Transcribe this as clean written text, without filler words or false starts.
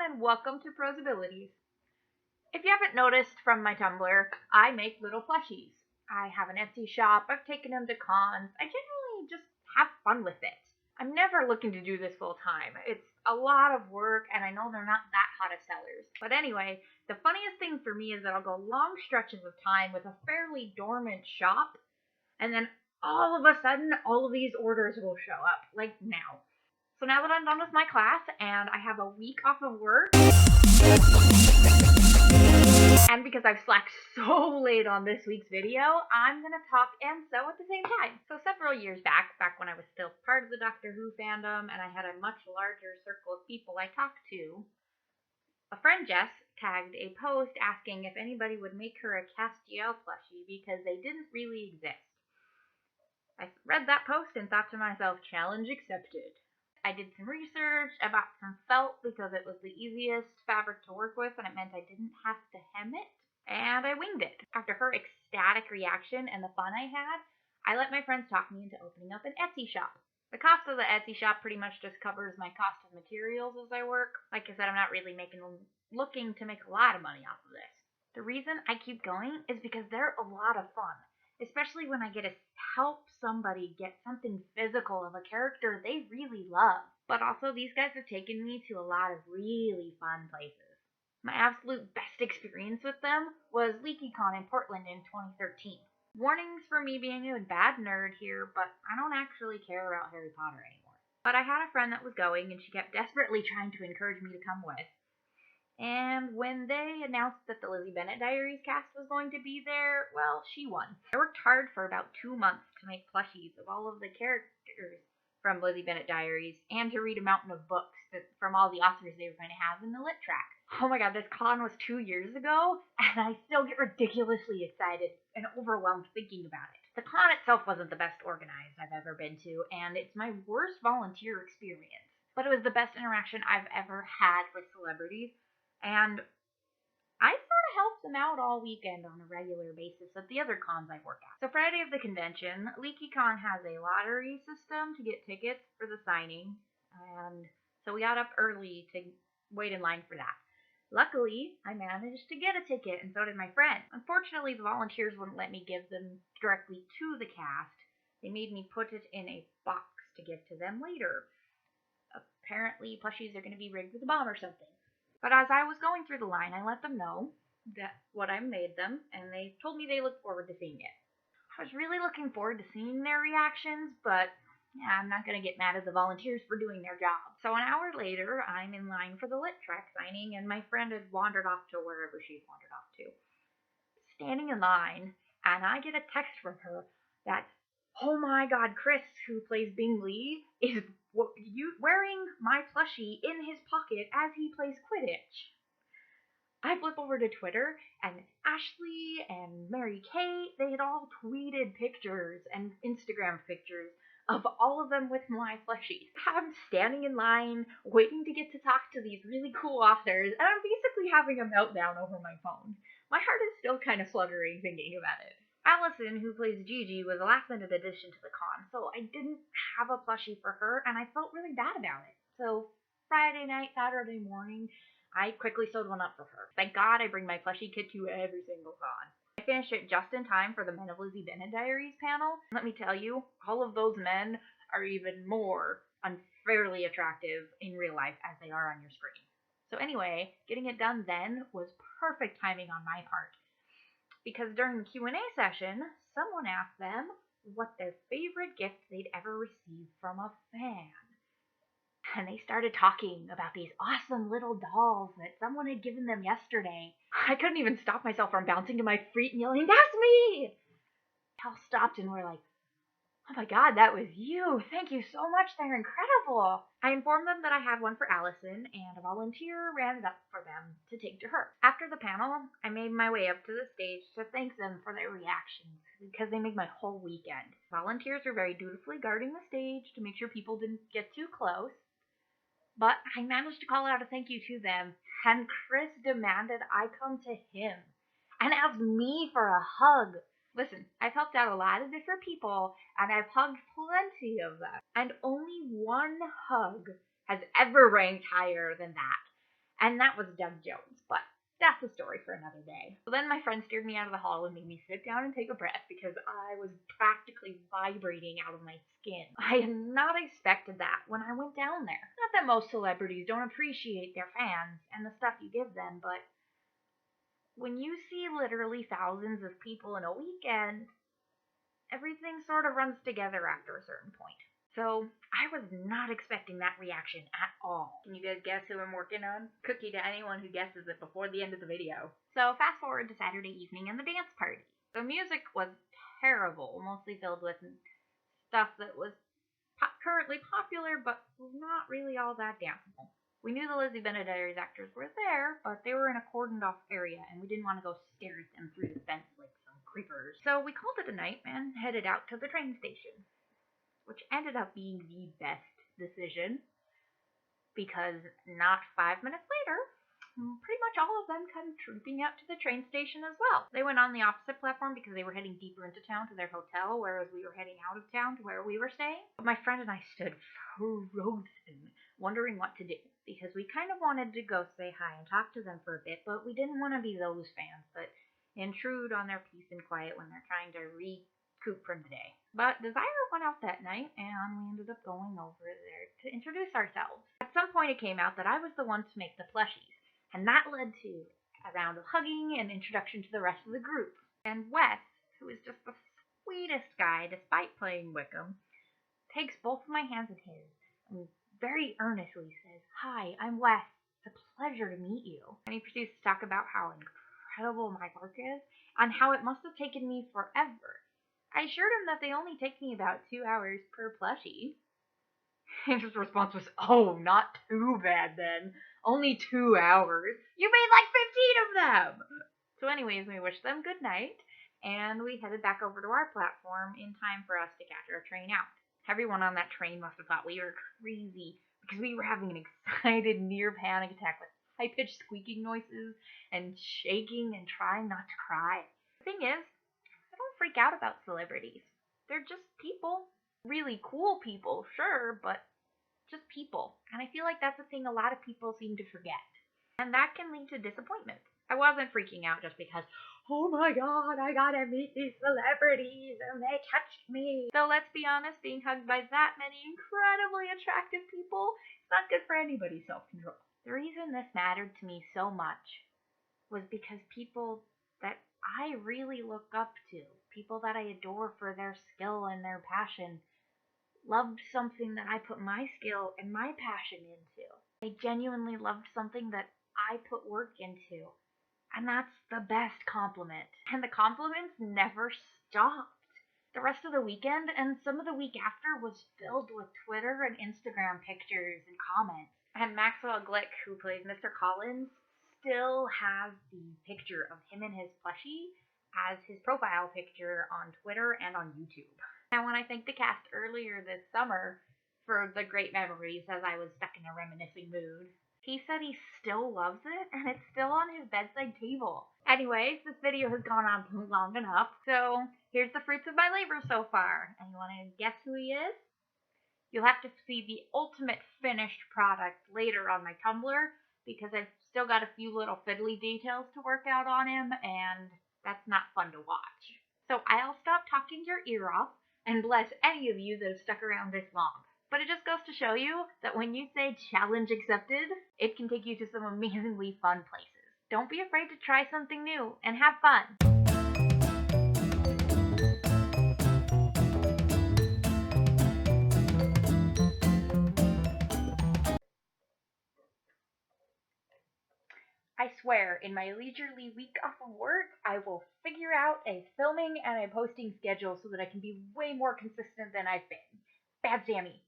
and welcome to Prosabilities. If you haven't noticed from my Tumblr, I make little plushies. I have an Etsy shop, I've taken them to cons, I generally just have fun with it. I'm never looking to do this full time. It's a lot of work, and I know they're not that hot of sellers. But anyway, the funniest thing for me is that I'll go long stretches of time with a fairly dormant shop, and then all of a sudden, all of these orders will show up, like now. So now that I'm done with my class and I have a week off of work, and because I've slacked so late on this week's video, I'm going to talk and sew at the same time. So several years back when I was still part of the Doctor Who fandom and I had a much larger circle of people I talked to, a friend Jess tagged a post asking if anybody would make her a Castiel plushie because they didn't really exist. I read that post and thought to myself, challenge accepted. I did some research, I bought some felt because it was the easiest fabric to work with and it meant I didn't have to hem it, and I winged it. After her ecstatic reaction and the fun I had, I let my friends talk me into opening up an Etsy shop. The cost of the Etsy shop pretty much just covers my cost of materials as I work. Like I said, I'm not really looking to make a lot of money off of this. The reason I keep going is because they're a lot of fun. Especially when I get to help somebody get something physical of a character they really love. But also, these guys have taken me to a lot of really fun places. My absolute best experience with them was LeakyCon in Portland in 2013. Warnings for me being a bad nerd here, but I don't actually care about Harry Potter anymore. But I had a friend that was going, and she kept desperately trying to encourage me to come with. And when they announced that the Lizzie Bennet Diaries cast was going to be there, well, she won. I worked hard for about 2 months to make plushies of all of the characters from Lizzie Bennet Diaries and to read a mountain of books from all the authors they were going to have in the lit track. Oh my god, this con was 2 years ago, and I still get ridiculously excited and overwhelmed thinking about it. The con itself wasn't the best organized I've ever been to, and it's my worst volunteer experience. But it was the best interaction I've ever had with celebrities. And I sort of helped them out all weekend on a regular basis at the other cons I work at. So Friday of the convention, LeakyCon has a lottery system to get tickets for the signing, and so we got up early to wait in line for that. Luckily, I managed to get a ticket, and so did my friend. Unfortunately, the volunteers wouldn't let me give them directly to the cast. They made me put it in a box to give to them later. Apparently, plushies are going to be rigged with a bomb or something. But as I was going through the line, I let them know what I made them, and they told me they looked forward to seeing it. I was really looking forward to seeing their reactions, but yeah, I'm not going to get mad at the volunteers for doing their job. So an hour later, I'm in line for the lit track signing, and my friend had wandered off to wherever she'd wandered off to. Standing in line, and I get a text from her that, oh my god, Chris, who plays Bingley, is wearing my plushie in his pocket as he plays Quidditch. I flip over to Twitter, and Ashley and Mary Kate, they had all tweeted pictures and Instagram pictures of all of them with my plushies. I'm standing in line, waiting to get to talk to these really cool authors, and I'm basically having a meltdown over my phone. My heart is still kind of fluttering thinking about it. Allison, who plays Gigi, was a last-minute addition to the con, so I didn't have a plushie for her, and I felt really bad about it. So Friday night, Saturday morning, I quickly sewed one up for her. Thank God I bring my plushie kit to every single con. I finished it just in time for the Men of Lizzie Bennet Diaries panel. Let me tell you, all of those men are even more unfairly attractive in real life as they are on your screen. So anyway, getting it done then was perfect timing on my part. Because during the Q&A session, someone asked them what their favorite gift they'd ever received from a fan. And they started talking about these awesome little dolls that someone had given them yesterday. I couldn't even stop myself from bouncing to my feet and yelling, "That's me!" They all stopped and were like, "Oh my god, that was you! Thank you so much, they're incredible!" I informed them that I had one for Allison, and a volunteer ran it up for them to take to her. After the panel, I made my way up to the stage to thank them for their reactions, because they made my whole weekend. Volunteers were very dutifully guarding the stage to make sure people didn't get too close, but I managed to call out a thank you to them, and Chris demanded I come to him and asked me for a hug. Listen, I've helped out a lot of different people, and I've hugged plenty of them, and only one hug has ever ranked higher than that. And that was Doug Jones, but that's a story for another day. So then my friend steered me out of the hall and made me sit down and take a breath because I was practically vibrating out of my skin. I had not expected that when I went down there. Not that most celebrities don't appreciate their fans and the stuff you give them, but when you see literally thousands of people in a weekend, everything sort of runs together after a certain point. So I was not expecting that reaction at all. Can you guys guess who I'm working on? Cookie to anyone who guesses it before the end of the video. So fast forward to Saturday evening and the dance party. The music was terrible, mostly filled with stuff that was currently popular but not really all that danceable. We knew the Lizzie Bennet Diaries actors were there, but they were in a cordoned off area and we didn't want to go stare at them through the fence like some creepers. So we called it a night and headed out to the train station, which ended up being the best decision because not 5 minutes later, pretty much all of them come trooping out to the train station as well. They went on the opposite platform because they were heading deeper into town to their hotel, whereas we were heading out of town to where we were staying. But my friend and I stood frozen, wondering what to do, because we kind of wanted to go say hi and talk to them for a bit, but we didn't want to be those fans that intrude on their peace and quiet when they're trying to recoup from the day. But Desire went out that night, and we ended up going over there to introduce ourselves. At some point it came out that I was the one to make the plushies, and that led to a round of hugging and introduction to the rest of the group. And Wes, who is just the sweetest guy despite playing Wickham, takes both of my hands in his and very earnestly says, "Hi, I'm Wes. It's a pleasure to meet you." And he proceeds to talk about how incredible my work is and how it must have taken me forever. I assured him that they only take me about 2 hours per plushie. And his response was, "Oh, not too bad then. Only 2 hours. You made like 15 of them!" So anyways, we wished them good night, and we headed back over to our platform in time for us to catch our train out. Everyone on that train must have thought we were crazy because we were having an excited near panic attack with high-pitched squeaking noises and shaking and trying not to cry. The thing is, I don't freak out about celebrities. They're just people. Really cool people, sure, but just people. And I feel like that's a thing a lot of people seem to forget. And that can lead to disappointment. I wasn't freaking out just because, oh my god, I gotta meet these celebrities and they touched me. So let's be honest, being hugged by that many incredibly attractive people is not good for anybody's self-control. The reason this mattered to me so much was because people that I really look up to, people that I adore for their skill and their passion, loved something that I put my skill and my passion into. They genuinely loved something that I put work into. And that's the best compliment. And the compliments never stopped. The rest of the weekend and some of the week after was filled with Twitter and Instagram pictures and comments. And Maxwell Glick, who plays Mr. Collins, still has the picture of him and his plushie as his profile picture on Twitter and on YouTube. And when I thanked the cast earlier this summer for the great memories as I was stuck in a reminiscing mood, he said he still loves it and it's still on his bedside table. Anyways, this video has gone on long enough, so here's the fruits of my labor so far. And you want to guess who he is? You'll have to see the ultimate finished product later on my Tumblr because I've still got a few little fiddly details to work out on him, and that's not fun to watch. So I'll stop talking your ear off and bless any of you that have stuck around this long. But it just goes to show you that when you say challenge accepted, it can take you to some amazingly fun places. Don't be afraid to try something new and have fun. I swear, in my leisurely week off of work, I will figure out a filming and a posting schedule so that I can be way more consistent than I've been. Bad Sammy.